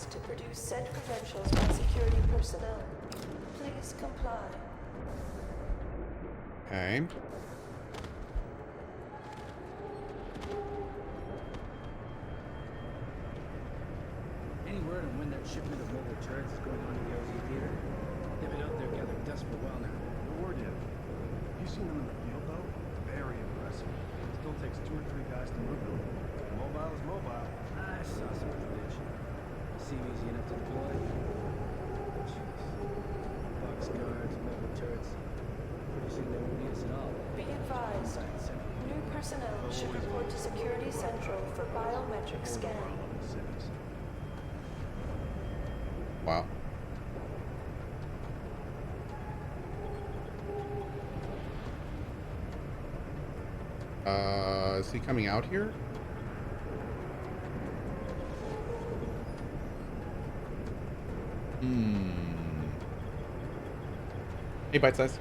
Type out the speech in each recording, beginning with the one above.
asked to produce said credentials by security personnel. Please comply. Okay. Any word on when that shipment of mobile turrets is going on to the OZ theater? They've been out there gathering dust for a while now. No word yet. You seen them in the field, though? Very impressive. Still takes 2 or 3 guys to move them. Mobile is mobile. I saw some footage. Seem easy enough to deploy. Jeez. Box guards, mobile turrets. Pretty soon they won't need us at all. Be advised. New personnel should report to Security Central for biometric scan. Wow. Is he coming out here? Hey, bite size.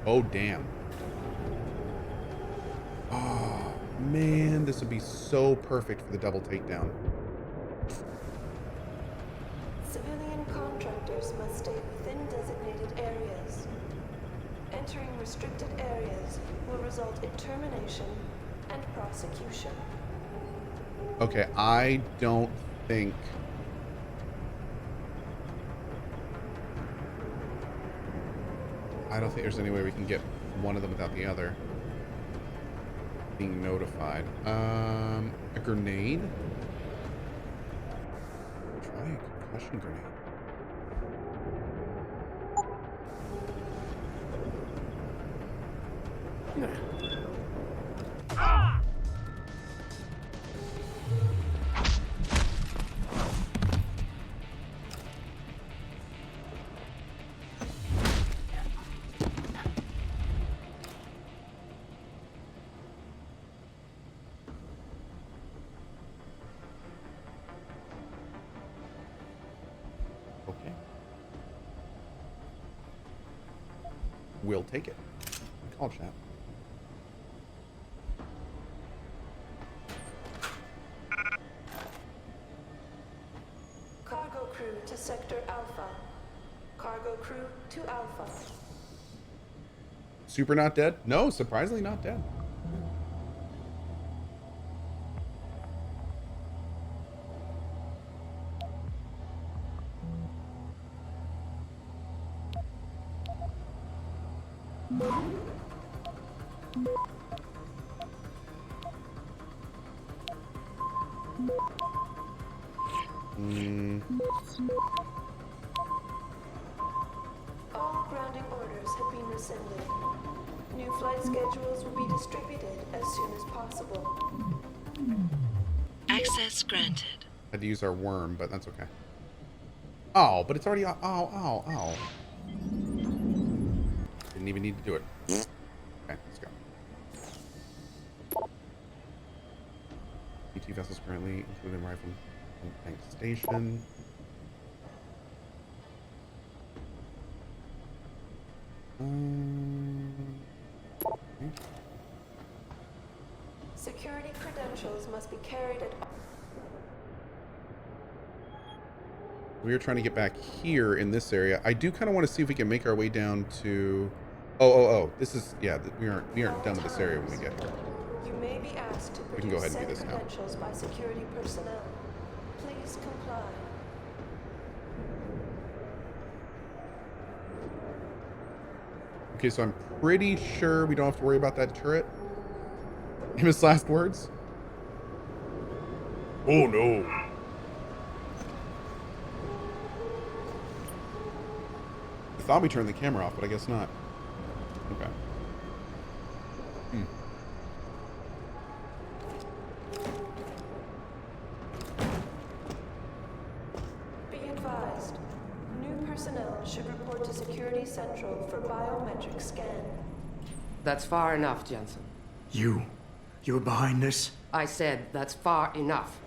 Oh, damn. Oh, man, this would be so perfect for the double takedown. Civilian contractors must stay within designated areas. Entering restricted areas will result in termination and prosecution. Okay, I don't think... there's any way we can get one of them without the other being notified. A grenade? Try a concussion grenade. Okay. We'll take it. Call chat. Cargo crew to Sector Alpha. Cargo crew to Alpha. Super not dead? No, surprisingly not dead. All grounding orders have been rescinded. New flight schedules will be distributed as soon as possible. Access granted. Had to use our worm, but that's okay. Oh, but it's already... Ow. Didn't even need to do it. Okay, let's go. ET vessels currently, including rifle and tank station. Okay. Security credentials must be carried at... We are trying to get back here in this area. I do kind of want to see if we can make our way down to... Oh. This is... Yeah, we aren't done with this area when we get here. You may be asked to We can go produce ahead and do said this now. credentials by security personnel. Please comply. Okay, so I'm pretty sure we don't have to worry about that turret. His last words. Oh no. I thought we turned the camera off, but I guess not. Okay. Be advised, new personnel should report to Security Central for biometric scan. That's far enough, Jensen. You're behind this? I said that's far enough.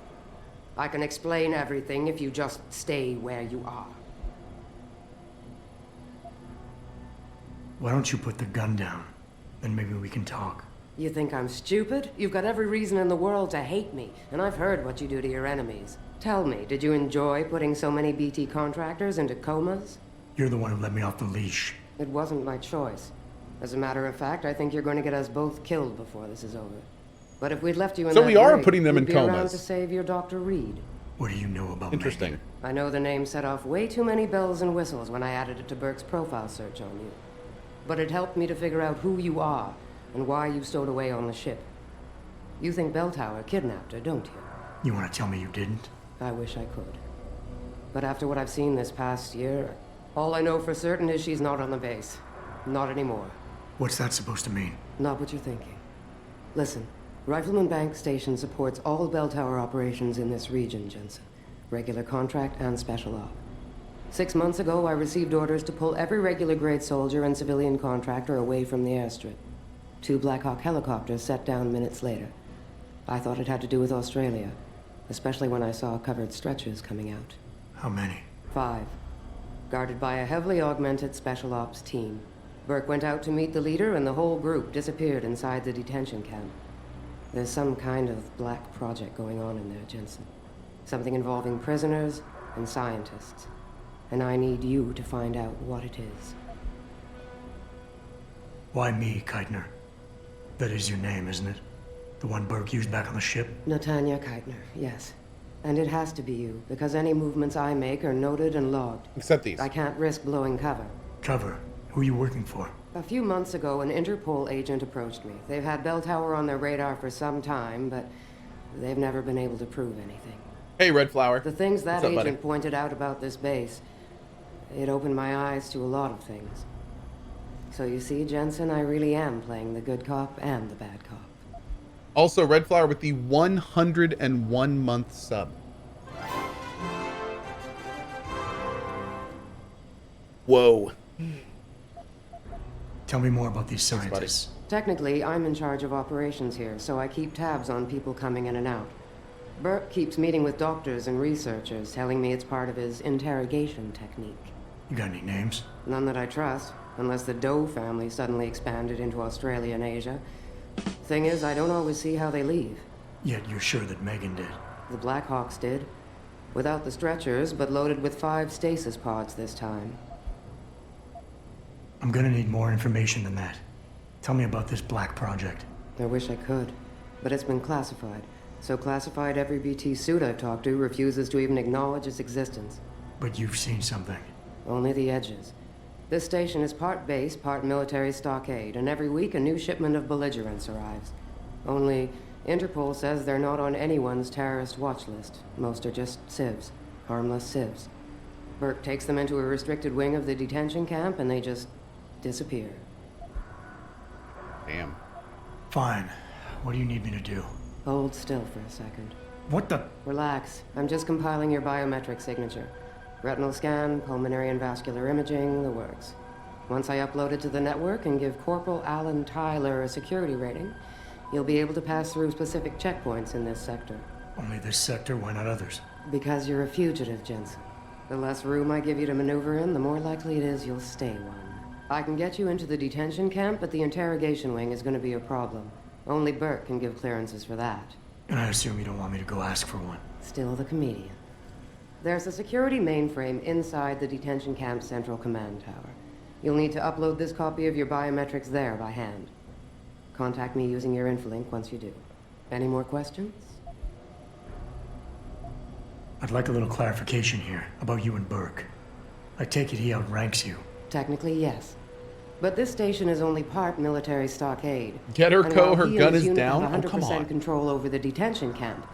I can explain everything if you just stay where you are. Why don't you put the gun down? Then maybe we can talk. You think I'm stupid? You've got every reason in the world to hate me, and I've heard what you do to your enemies. Tell me, did you enjoy putting so many BT contractors into comas? You're the one who let me off the leash. It wasn't my choice. As a matter of fact, I think you're going to get us both killed before this is over. But if we'd left you in So that we are rig, putting them in you'd be around comas. to save your Dr. Reed. What do you know about Interesting. Megan? I know the name set off way too many bells and whistles when I added it to Burke's profile search on you. But it helped me to figure out who you are and why you stowed away on the ship. You think Bell Tower kidnapped her, don't you? You want to tell me you didn't? I wish I could. But after what I've seen this past year, all I know for certain is she's not on the base. Not anymore. What's that supposed to mean? Not what you're thinking. Listen, Rifleman Bank Station supports all Bell Tower operations in this region, Jensen. Regular contract and special op. 6 months ago, I received orders to pull every regular grade soldier and civilian contractor away from the airstrip. 2 Black Hawk helicopters set down minutes later. I thought it had to do with Australia, especially when I saw covered stretchers coming out. How many? 5. Guarded by a heavily augmented special ops team. Burke went out to meet the leader and the whole group disappeared inside the detention camp. There's some kind of black project going on in there, Jensen. Something involving prisoners and scientists. And I need you to find out what it is. Why me, Keitner? That is your name, isn't it? The one Burke used back on the ship? Netanya Keitner, yes. And it has to be you, because any movements I make are noted and logged. Except these. I can't risk blowing cover. Cover? Who are you working for? A few months ago, an Interpol agent approached me. They've had Bell Tower on their radar for some time, but they've never been able to prove anything. Hey, Red Flower. The things that What's up, agent buddy? pointed out about this base, it opened my eyes to a lot of things. So you see, Jensen, I really am playing the good cop and the bad cop. Also, Red Flower with the 101-month sub. Whoa. Tell me more about these buddy. scientists. Technically, I'm in charge of operations here, so I keep tabs on people coming in and out. Burke keeps meeting with doctors and researchers, telling me it's part of his interrogation technique. You got any names? None that I trust, unless the Doe family suddenly expanded into Australia and Asia. Thing is, I don't always see how they leave. Yet you're sure that Megan did. The Blackhawks did. Without the stretchers, but loaded with 5 stasis pods this time. I'm gonna need more information than that. Tell me about this black project. I wish I could, but it's been classified. So classified every BT suit I've talked to refuses to even acknowledge its existence. But you've seen something. Only the edges. This station is part base, part military stockade, and every week a new shipment of belligerents arrives. Only, Interpol says they're not on anyone's terrorist watch list. Most are just civs. Harmless civs. Burke takes them into a restricted wing of the detention camp, and they just disappear. Damn. Fine. What do you need me to do? Hold still for a second. What the? Relax. I'm just compiling your biometric signature. Retinal scan, pulmonary and vascular imaging, the works. Once I upload it to the network and give Corporal Alan Tyler a security rating, you'll be able to pass through specific checkpoints in this sector. Only this sector, why not others? Because you're a fugitive, Jensen. The less room I give you to maneuver in, the more likely it is you'll stay one. I can get you into the detention camp, but the interrogation wing is going to be a problem. Only Burke can give clearances for that. And I assume you don't want me to go ask for one. Still the comedian. There's a security mainframe inside the detention camp's central command tower. You'll need to upload this copy of your biometrics there by hand. Contact me using your Infilink once you do. Any more questions? I'd like a little clarification here about you and Burke. I take it he outranks you. Technically, yes. But this station is only part military stockade. Get her, And Cohh. while Her he and gun his is unit down. have Oh, come 100% on. control over the detention camp.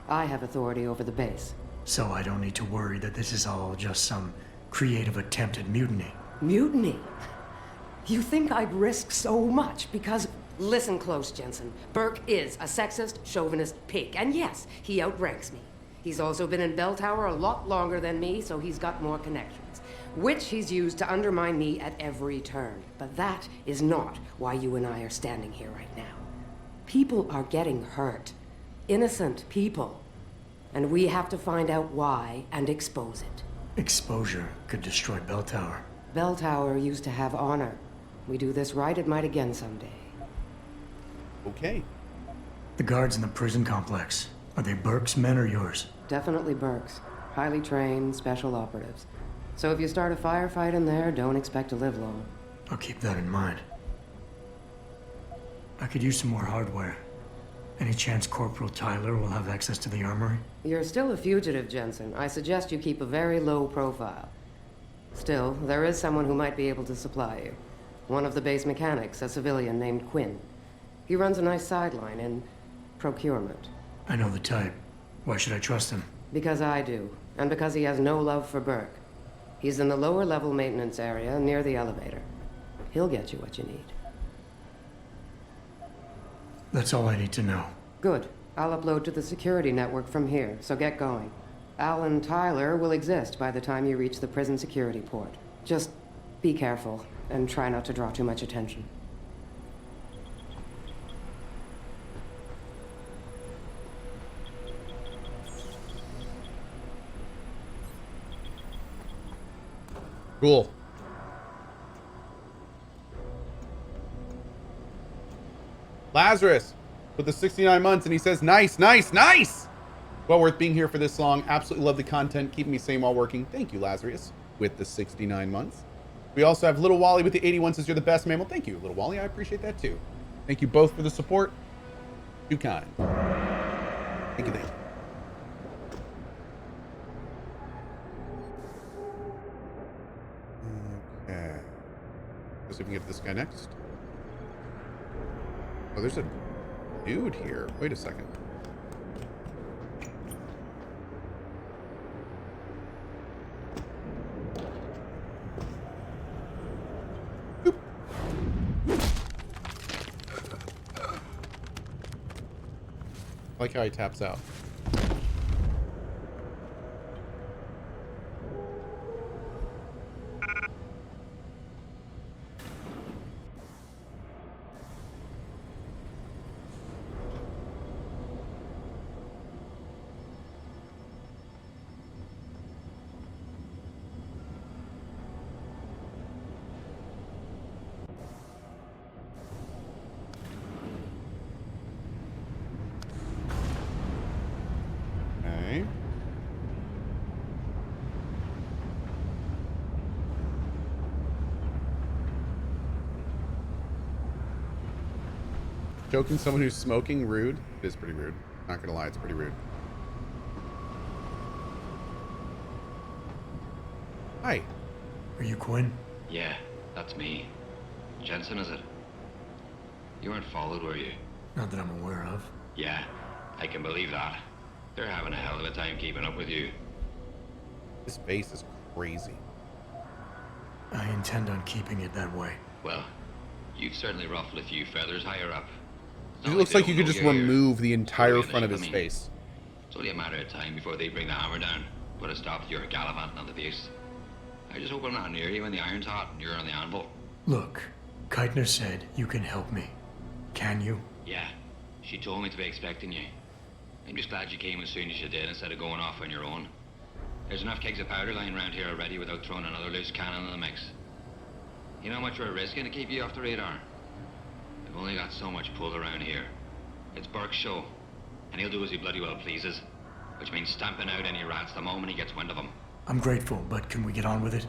I have authority over the base. So I don't need to worry that this is all just some creative attempt at mutiny. Mutiny? You think I'd risk so much because... Listen close, Jensen. Burke is a sexist, chauvinist pig. And yes, he outranks me. He's also been in Bell Tower a lot longer than me, so he's got more connections. Which he's used to undermine me at every turn. But that is not why you and I are standing here right now. People are getting hurt. Innocent people. And we have to find out why and expose it. Exposure could destroy Bell Tower. Bell Tower used to have honor. We do this right, it might again someday. Okay. The guards in the prison complex, are they Burke's men or yours? Definitely Burke's. Highly trained, special operatives. So if you start a firefight in there, don't expect to live long. I'll keep that in mind. I could use some more hardware. Any chance Corporal Tyler will have access to the armory? You're still a fugitive, Jensen. I suggest you keep a very low profile. Still, there is someone who might be able to supply you. One of the base mechanics, a civilian named Quinn. He runs a nice sideline in procurement. I know the type. Why should I trust him? Because I do, and because he has no love for Burke. He's in the lower level maintenance area near the elevator. He'll get you what you need. That's all I need to know. Good. I'll upload to the security network from here, so get going. Alan Tyler will exist by the time you reach the prison security port. Just be careful, and try not to draw too much attention. Cool. Lazarus with the 69 months, and he says, nice, nice, nice. Well worth being here for this long. Absolutely love the content. Keeping me sane while working. Thank you, Lazarus, with the 69 months. We also have Little Wally with the 81 says, you're the best, mammal. Thank you, Little Wally. I appreciate that too. Thank you both for the support. Too kind. Thank you, thank you. Okay. Let's see if we can get to this guy next. Oh, there's a dude here. Wait a second. Boop. I like how he taps out. Okay. Joking someone who's smoking, rude? It is pretty rude. Not gonna lie, it's pretty rude. Hi. Are you Quinn? Yeah, that's me. Jensen, is it? You weren't followed, were you? Not that I'm aware of. Yeah, I can believe that. They're having a hell of a time keeping up with you. This base is crazy. I intend on keeping it that way. Well, you've certainly ruffled a few feathers higher up. It's It not looks they like you don't could know just you're here. remove the entire Sorry, front of I his mean, face. It's only a matter of time before they bring the hammer down. Put a stop to your gallivanting on the base. I just hope I'm not near you when the iron's hot and you're on the anvil. Look, Keitner said you can help me. Can you? Yeah, she told me to be expecting you. I'm just glad you came as soon as you did instead of going off on your own. There's enough kegs of powder lying around here already without throwing another loose cannon in the mix. You know how much we're risking to keep you off the radar? We've only got so much pull around here. It's Burke's show, and he'll do as he bloody well pleases, which means stamping out any rats the moment he gets wind of them. I'm grateful, but can we get on with it?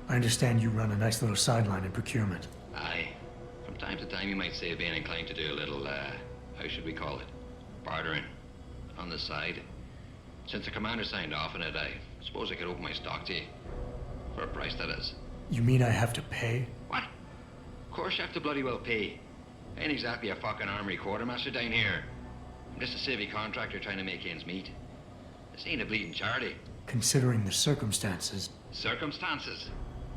I understand you run a nice little sideline in procurement. Aye. From time to time you might say being inclined to do a little, how should we call it? Bartering. On the side. Since the commander signed off on it, I suppose I could open my stock to you. For a price, that is. You mean I have to pay? What? Of course you have to bloody well pay. I ain't exactly a fucking armory quartermaster down here. I'm just a civvy contractor trying to make ends meet. This ain't a bleeding charity. Considering the circumstances, Circumstances?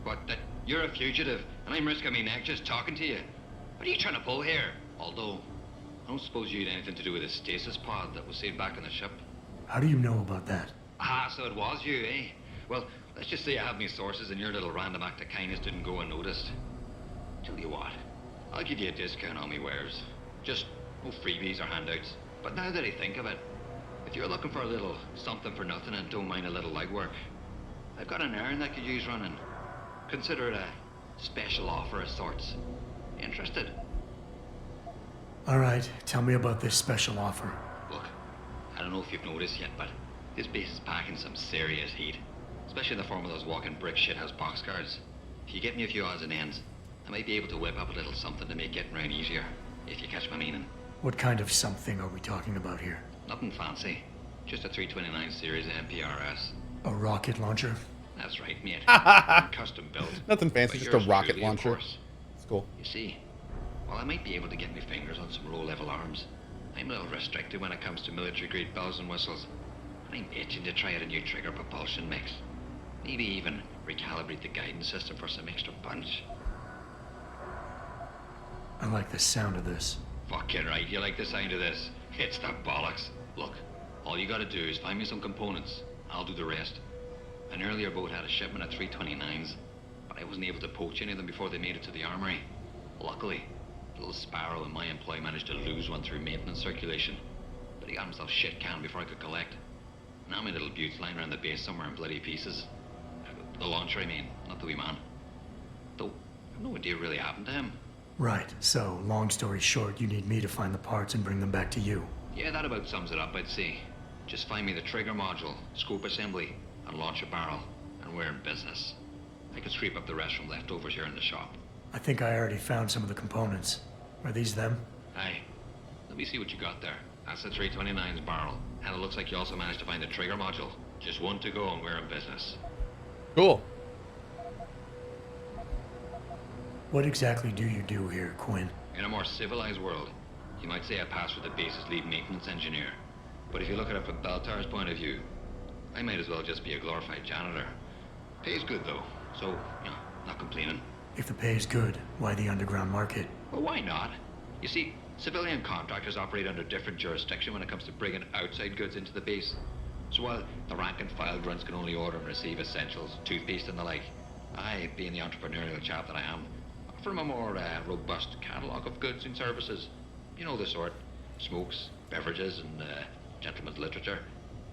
What, that you're a fugitive and I'm risking my neck just talking to you? What are you trying to pull here? Although, I don't suppose you had anything to do with the stasis pod that was saved back on the ship. how do you know about that? Ah, so it was you, eh? Well, let's just say I have me sources and your little random act of kindness didn't go unnoticed. Tell you what, I'll give you a discount on me wares. Just no freebies or handouts. But now that I think of it, if you're looking for a little something for nothing and don't mind a little legwork, I've got an errand that could use running. Consider it a special offer of sorts. Interested? All right, tell me about this special offer. Look, I don't know if you've noticed yet, but this base is packing some serious heat. Especially in the form of those walking brick shithouse boxcars. If you get me a few odds and ends, I might be able to whip up a little something to make getting around easier, if you catch my meaning. What kind of something are we talking about here? Nothing fancy. Just a 329 series MPRS. A rocket launcher? That's right, mate. Custom built. Nothing fancy, But just a yours rocket truly, of launcher. course. It's cool. You see, while I might be able to get my fingers on some low-level arms, I'm a little restricted when it comes to military-grade bells and whistles. And I'm itching to try out a new trigger propulsion mix. Maybe even recalibrate the guidance system for some extra punch. I like the sound of this. Fucking right, you like the sound of this? It's the bollocks. Look, all you gotta do is find me some components. I'll do the rest. An earlier boat had a shipment of 329s, but I wasn't able to poach any of them before they made it to the armory. Luckily, little Sparrow in my employ managed to lose one through maintenance circulation, but he got himself shit canned before I could collect. Now my little bute's lying around the base somewhere in bloody pieces. The launcher, I mean, not the wee man. Though, I've no idea what really happened to him. Right, so, long story short, you need me to find the parts and bring them back to you. Yeah, that about sums it up, I'd say. Just find me the trigger module, scope assembly, and launch a barrel, and we're in business. I could scrape up the rest from leftovers here in the shop. I think I already found some of the components. Are these them? Aye. Let me see what you got there. That's the 329's barrel, and it looks like you also managed to find the trigger module. Just one to go, and we're in business. Cool. What exactly do you do here, Quinn? In a more civilized world, you might say I pass for the base's lead maintenance engineer. But if you look at it from Beltar's point of view, I might as well just be a glorified janitor. Pays good though, so, you know, not complaining. If the pay is good, why the underground market? Well, why not? You see, civilian contractors operate under different jurisdiction when it comes to bringing outside goods into the base. So while the rank and file grunts can only order and receive essentials, toothpaste and the like, I, being the entrepreneurial chap that I am, offer them a more robust catalogue of goods and services. You know the sort. Smokes, beverages, and gentleman's literature.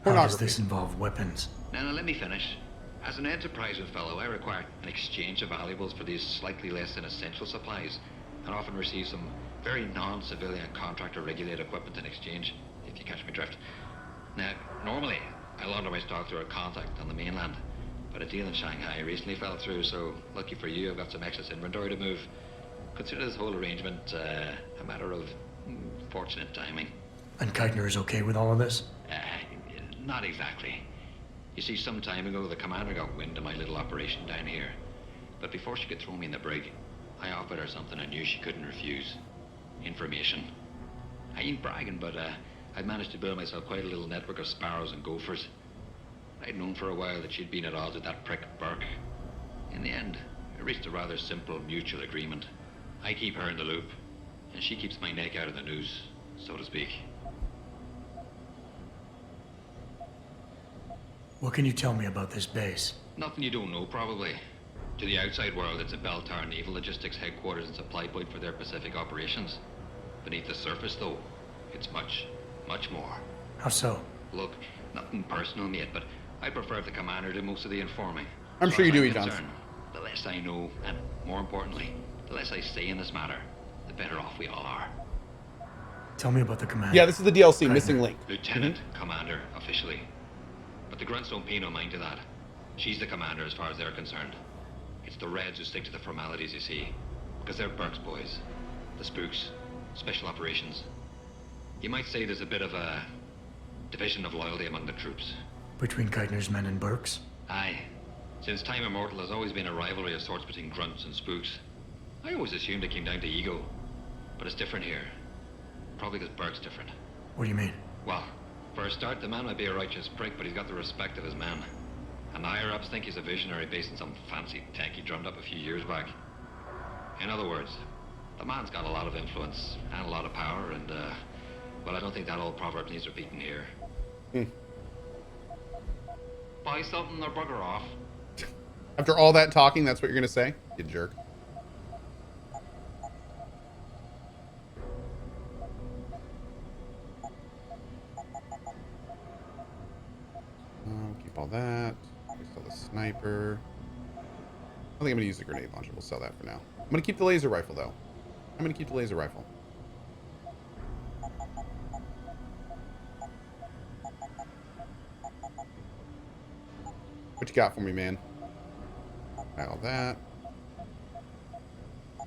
How does this involve weapons? Now, let me finish. As an enterprising fellow, I require an exchange of valuables for these slightly less than essential supplies, and often receive some very non-civilian contractor-regulated equipment in exchange, if you catch my drift. Now, normally, I launder my stock through a contact on the mainland, but a deal in Shanghai recently fell through, so lucky for you, I've got some excess inventory to move. Consider this whole arrangement a matter of fortunate timing. And Keitner is okay with all of this? Not exactly. You see, some time ago, the commander got wind of my little operation down here. But before she could throw me in the brig, I offered her something I knew she couldn't refuse. Information. I ain't bragging, but I'd managed to build myself quite a little network of sparrows and gophers. I'd known for a while that she'd been at odds with that prick Burke. In the end, I reached a rather simple mutual agreement. I keep her in the loop, and she keeps my neck out of the noose, so to speak. What can you tell me about this base? Nothing you don't know, probably. To the outside world, it's a Beltar naval logistics headquarters and supply point for their Pacific operations. Beneath the surface, though, it's much, much more. How so? Look, nothing personal, mate, but I prefer if the commander did most of the informing. I'm So sure you as do, I'm Johnson. concerned, the less I know, and more importantly, the less I say in this matter, the better off we all are. Tell me about the commander. Yeah, this is the DLC, Keitner. Missing Link. Lieutenant Commander, officially. But the grunts don't pay no mind to that. She's the commander as far as they're concerned. It's the Reds who stick to the formalities, you see. Because they're Burke's boys. The spooks. Special operations. You might say there's a bit of a division of loyalty among the troops. Between Keitner's men and Burke's? Aye. Since time immortal, there's always been a rivalry of sorts between grunts and spooks. I always assumed it came down to ego. But it's different here. Probably because Burke's different. What do you mean? Well, for a start, the man might be a righteous prick, but he's got the respect of his men. And the higher-ups think he's a visionary based on some fancy tech he drummed up a few years back. In other words, the man's got a lot of influence and a lot of power, and, well, I don't think that old proverb needs repeating here. Buy something or bugger off. After all that talking, that's what you're going to say? You jerk. Keep all that. We sell the sniper. I think I'm going to use the grenade launcher. We'll sell that for now. I'm going to keep the laser rifle, though. I'm going to keep the laser rifle. What you got for me, man? Buy all that.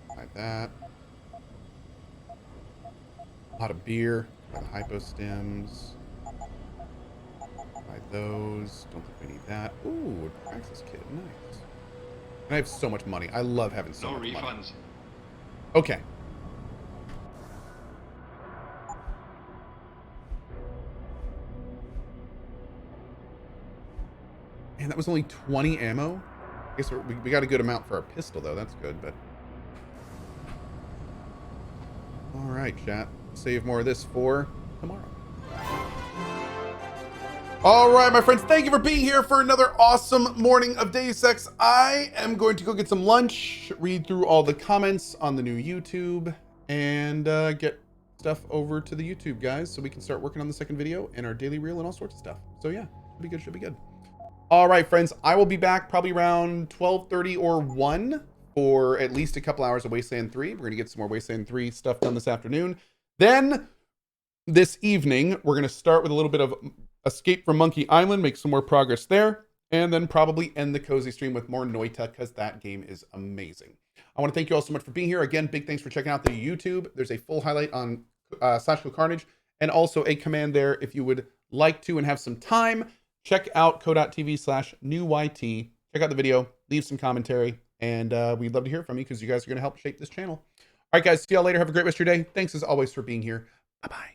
Buy that. A lot of beer. Buy the hypo stems. Buy those. Don't think we need that. Ooh, Praxis kit. Nice. And I have so much money. I love having so No much money. refunds. Okay. And that was only 20 ammo. I guess we got a good amount for our pistol, though. That's good, but... All right, chat. Save more of this for tomorrow. All right, my friends. Thank you for being here for another awesome morning of Deus Ex. I am going to go get some lunch, read through all the comments on the new YouTube, and get stuff over to the YouTube guys so we can start working on the second video and our daily reel and all sorts of stuff. So yeah, should be good, should be good. All right, friends, I will be back probably around 12:30 or 1 for at least a couple hours of Wasteland 3. We're going to get some more Wasteland 3 stuff done this afternoon. Then this evening, we're going to start with a little bit of Escape from Monkey Island, make some more progress there, and then probably end the cozy stream with more Noita because that game is amazing. I want to thank you all so much for being here. Again, big thanks for checking out the YouTube. There's a full highlight on /CohhCarnage and also a command there if you would like to and have some time. Check out Cohh.tv/newYT. Check out the video, leave some commentary, and we'd love to hear from you because you guys are going to help shape this channel. All right, guys, see y'all later. Have a great rest of your day. Thanks as always for being here. Bye-bye.